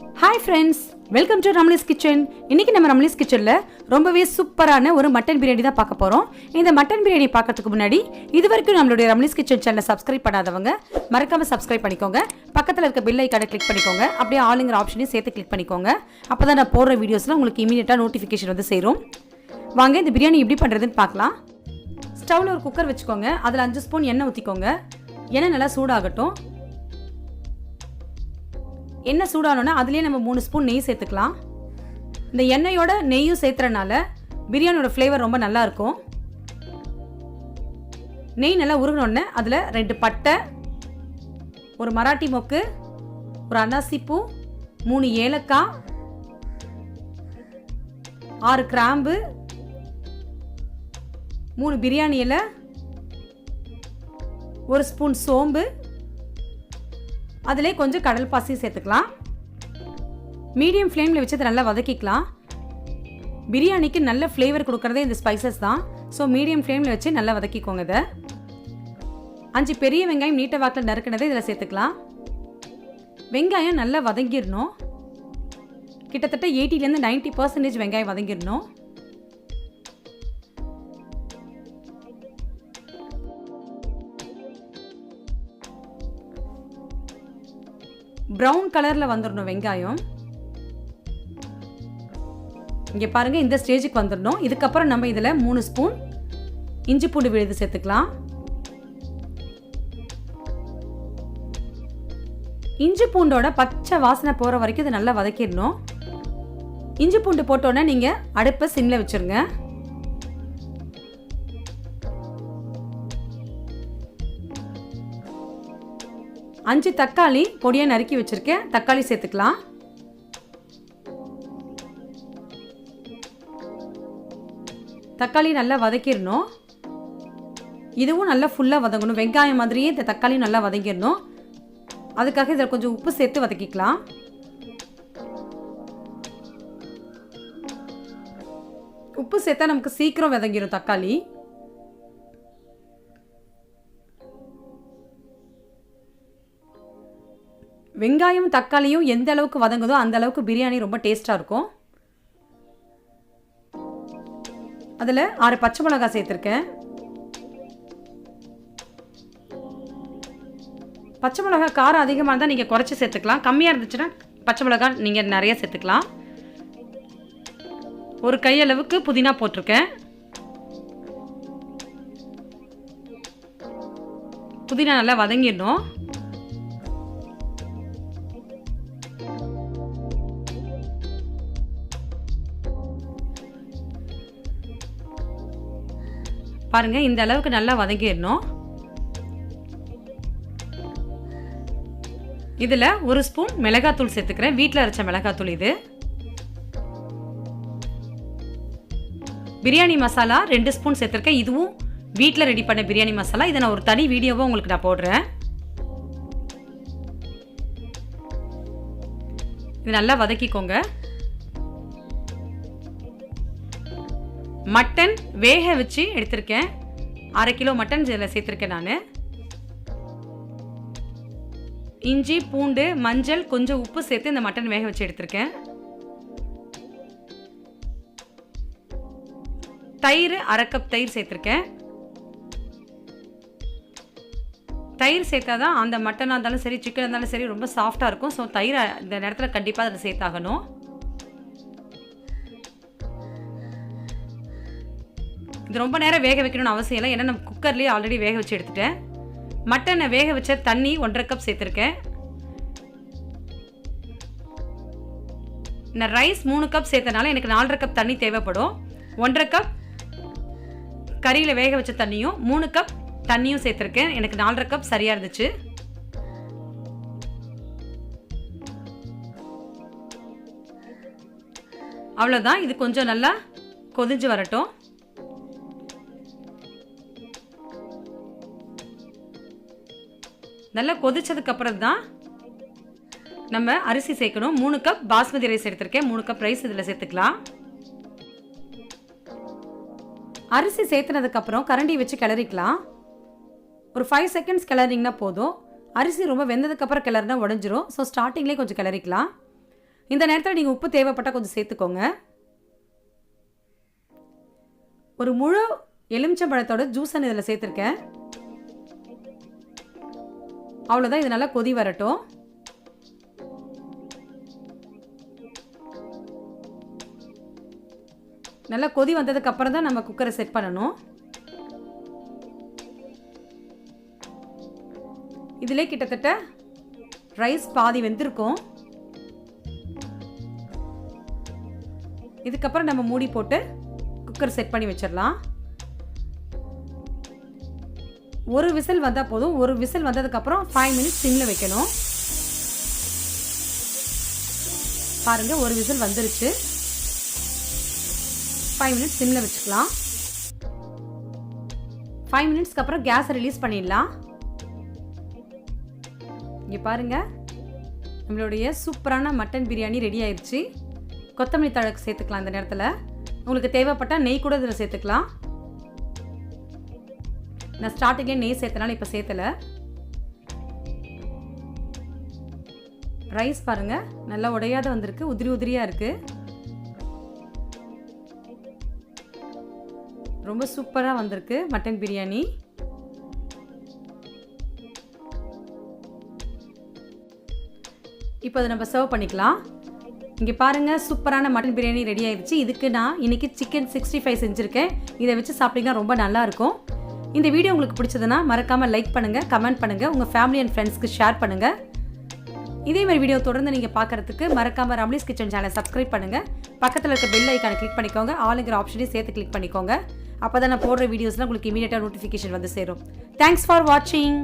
Hi friends, welcome to Ramali's kitchen. இன்னைக்கு நம்ம ரமலிஸ் கிச்சனில் ரொம்பவே சூப்பரான ஒரு மட்டன் பிரியாணி தான் பார்க்க போகிறோம். இந்த மட்டன் பிரியாணி பார்க்கறதுக்கு முன்னாடி இது வரைக்கும் நம்மளுடைய ரமலிஸ் கிச்சன் சேனலை சப்ஸ்கிரைப் பண்ணாதவங்க மறக்காம சப்ஸ்கிரைப் பண்ணிக்கோங்க. பக்கத்தில் இருக்க பெல் ஐக்கானை கிளிக் பண்ணிக்கோங்க. அப்படியே ஆளுங்கிற ஆப்ஷனையும் சேர்த்து கிளிக் பண்ணிக்கோங்க. அப்போ தான் நான் போடுற வீடியோஸில் உங்களுக்கு இமீடியட்டாக நோட்டிஃபிகேஷன் வந்து சேரும். வாங்க இந்த பிரியாணி எப்படி பண்ணுறதுன்னு பார்க்கலாம். ஸ்டவ்வில் ஒரு குக்கர் வச்சுக்கோங்க. அதில் 5 ஸ்பூன் எண்ணெய் ஊற்றிக்கோங்க. எண்ணெய் நல்லா சூடாகட்டும். எண்ணெய் சூடானோன்னா அதுலேயே நம்ம 3 ஸ்பூன் நெய் சேர்த்துக்கலாம். இந்த எண்ணெயோட நெய்யும் சேர்த்துறனால பிரியாணியோட ஃப்ளேவர் ரொம்ப நல்லா இருக்கும். நெய் நல்லா உருகினோடனே அதில் 2 பட்டை, ஒரு மராட்டி மொக்கு, ஒரு அன்னாசிப்பூ, 3 ஏலக்காய், 6 கிராம்பு, 3 பிரியாணி இலை, 1 ஸ்பூன் சோம்பு, அதிலே கொஞ்சம் கடல் பாசி சேர்த்துக்கலாம். மீடியம் ஃப்ளேமில் வச்சு அதை நல்லா வதக்கிக்கலாம். பிரியாணிக்கு நல்ல ஃப்ளேவர் கொடுக்குறதே இந்த ஸ்பைசஸ் தான். ஸோ மீடியம் ஃப்ளேமில் வச்சு நல்லா வதக்கிக்கோங்க. இதை 5 பெரிய வெங்காயம் நீட்ட வாக்கில் நறுக்கினதை இதில் சேர்த்துக்கலாம். வெங்காயம் நல்லா வதங்கிடணும். கிட்டத்தட்ட 80% 90% வெங்காயம் வதங்கிடணும். ப்ரௌன் கலரில் வந்துடணும் வெங்காயம். இங்கே பாருங்கள், இந்த ஸ்டேஜுக்கு வந்துடணும். இதுக்கப்புறம் நம்ம இதில் 3 ஸ்பூன் இஞ்சி பூண்டு விழுது சேர்த்துக்கலாம். இஞ்சி பூண்டோட பச்சை வாசனை போகிற வரைக்கும் இதை நல்லா வதக்கிடணும். இஞ்சி பூண்டு போட்டோன்னே நீங்கள் அடுப்பை சிம்மில் வச்சுருங்க. அஞ்சு தக்காளி பொடியாக நறுக்கி வச்சிருக்கேன். தக்காளி சேர்த்துக்கலாம். தக்காளி நல்லா வதக்கிடணும். இதுவும் நல்லா ஃபுல்லாக வதங்கணும். வெங்காயம் மாதிரியே இந்த தக்காளியும் நல்லா வதங்கிடணும். அதுக்காக இதில் கொஞ்சம் உப்பு சேர்த்து வதக்கிக்கலாம். உப்பு சேர்த்தா நமக்கு சீக்கிரம் வதங்கிடும் தக்காளி. வெங்காயம் தக்காளியும் எந்த அளவுக்கு வதங்குதோ அந்த அளவுக்கு பிரியாணி ரொம்ப டேஸ்டாக இருக்கும். அதில் 6 பச்சை மிளகாய் சேர்த்துருக்கேன். பச்சை மிளகாய் காரம் அதிகமாக இருந்தால் நீங்கள் குறைச்சி சேர்த்துக்கலாம். கம்மியாக இருந்துச்சுன்னா பச்சை மிளகாய் நீங்கள் நிறைய சேர்த்துக்கலாம். ஒரு கையளவுக்கு புதினா போட்டிருக்கேன். புதினா நல்லா வதங்கிடணும். பாருங்க, இந்த அளவுக்கு நல்லா வதங்கிடணும். இதில் 1 ஸ்பூன் மிளகாத்தூள் சேர்த்துக்கிறேன். வீட்டில் அரைச்ச மிளகாத்தூள் இது. பிரியாணி மசாலா 2 ஸ்பூன் சேர்த்துருக்கேன். இதுவும் வீட்டில் ரெடி பண்ண பிரியாணி மசாலா. இதை நான் ஒரு தனி வீடியோவாக உங்களுக்கு நான் போடுறேன். இது நல்லா வதக்கிக்கோங்க. மட்டன் வேக வச்சு எடுத்திருக்கேன். 1/2 கிலோ மட்டன் இதில் சேர்த்துருக்கேன் நான். இஞ்சி பூண்டு மஞ்சள் கொஞ்சம் உப்பு சேர்த்து இந்த மட்டன் வேக வச்சு எடுத்திருக்கேன். தயிர் 1/2 கப் தயிர் சேர்த்துருக்கேன். தயிர் சேர்த்தா தான் அந்த மட்டனாக இருந்தாலும் சரி சிக்கன் இருந்தாலும் சரி ரொம்ப சாஃப்டாக இருக்கும். ஸோ தயிர் இந்த நேரத்தில் கண்டிப்பாக அதில் சேர்த்தாகணும். இது ரொம்ப நேரம் வேக வைக்கணும்னு அவசியம் இல்லை. ஏன்னா நம்ம குக்கர்லேயே ஆல்ரெடி வேக வச்சு எடுத்துட்டேன். மட்டனை வேக வச்ச தண்ணி 1/2 கப் சேர்த்துருக்கேன். நான் ரைஸ் 3 கப் சேர்த்தனால எனக்கு 4/2 கப் தண்ணி தேவைப்படும். 1/2 கப் கறியில் வேக வச்ச தண்ணியும் 3 கப் தண்ணியும் சேர்த்துருக்கேன். எனக்கு 4/2 கப் சரியாக இருந்துச்சு. அவ்வளோதான். இது கொஞ்சம் நல்லா கொதிஞ்சு வரட்டும். நல்லா கொதிச்சதுக்கு அப்புறம் தான் நம்ம அரிசி சேர்க்கணும். 3 கப் பாஸ்மதி ரைஸ் எடுத்திருக்கேன். 3 கப் ரைஸ் இதில் சேர்த்துக்கலாம். அரிசி சேர்த்துனதுக்கு அப்புறம் கரண்டி வச்சு கிளறிக்கலாம். ஒரு 5 செகண்ட்ஸ் கிளறிங்கன்னா போதும். அரிசி ரொம்ப வெந்ததுக்கு அப்புறம் கிளறினா உடைஞ்சிரும். ஸோ ஸ்டார்டிங்லேயே கொஞ்சம் கிளறிக்கலாம். இந்த நேரத்தில் நீங்கள் உப்பு தேவைப்பட்டால் கொஞ்சம் சேர்த்துக்கோங்க. ஒரு முழு எலுமிச்சம்பழத்தோட ஜூஸ் நான் இதில் சேர்த்துருக்கேன். அவ்வளோதான். இது நல்லா கொதி வரட்டும். நல்லா கொதி வந்ததுக்கு அப்புறம் தான் நம்ம குக்கரை செட் பண்ணணும். இதிலே கிட்டத்தட்ட ரைஸ் பாதி வெந்திருக்கும். இதுக்கப்புறம் நம்ம மூடி போட்டு குக்கர் செட் பண்ணி வச்சிடலாம். ஒரு விசில் வந்தால் போதும். ஒரு விசில் வந்ததுக்கப்புறம் 5 மினிட்ஸ் சிம்மில் வைக்கணும். பாருங்கள், ஒரு விசில் வந்துருச்சு. 5 மினிட்ஸ் சிம்மில் வச்சுக்கலாம். 5 மினிட்ஸ்க்கு அப்புறம் கேஸை ரிலீஸ் பண்ணிடலாம். இங்கே பாருங்கள், நம்மளுடைய சூப்பரான மட்டன் பிரியாணி ரெடி ஆயிடுச்சு. கொத்தமல்லி தழை சேர்த்துக்கலாம். இந்த நேரத்தில் உங்களுக்கு தேவைப்பட்டால் நெய் கூட இதில் சேர்த்துக்கலாம். நான் ஸ்டார்டிங்கே நெய் சேர்த்தனால இப்போ சேர்த்தலை. ரைஸ் பாருங்கள், நல்லா உடையாத வந்திருக்கு. உதிரி உதிரியாக இருக்குது. ரொம்ப சூப்பராக வந்திருக்கு மட்டன் பிரியாணி. இப்போ அதை நம்ம சர்வ் பண்ணிக்கலாம். இங்கே பாருங்கள், சூப்பரான மட்டன் பிரியாணி ரெடி ஆயிடுச்சு. இதுக்கு நான் இன்றைக்கி சிக்கன் 65 செஞ்சுருக்கேன். இதை வச்சு சாப்பிட்டீங்கன்னா ரொம்ப நல்லாயிருக்கும். இந்த வீடியோ உங்களுக்கு பிடிச்சதுன்னா மறக்காமல் லைக் பண்ணுங்கள், கமெண்ட் பண்ணுங்கள், உங்கள் ஃபேமிலி அண்ட் ஃப்ரெண்ட்ஸ்க்கு ஷேர் பண்ணுங்கள். இதே மாதிரி வீடியோ தொடர்ந்து நீங்கள் பார்க்குறதுக்கு மறக்காமல் ரம்லீஸ் கிச்சன் சேனலை சப்ஸ்கிரைப் பண்ணுங்கள். பக்கத்தில் இருக்க பெல் ஐக்கானை கிளிக் பண்ணிக்கோங்க. ஆளுங்கிற ஆப்ஷனையும் சேர்த்து கிளிக் பண்ணிக்கோங்க. அப்போ தான் நான் போடுற வீடியோஸ்லாம் உங்களுக்கு இமீடியட்டாக நோட்டிஃபிகேஷன் வந்து சேரும். தேங்க்ஸ் ஃபார் வாட்சிங்.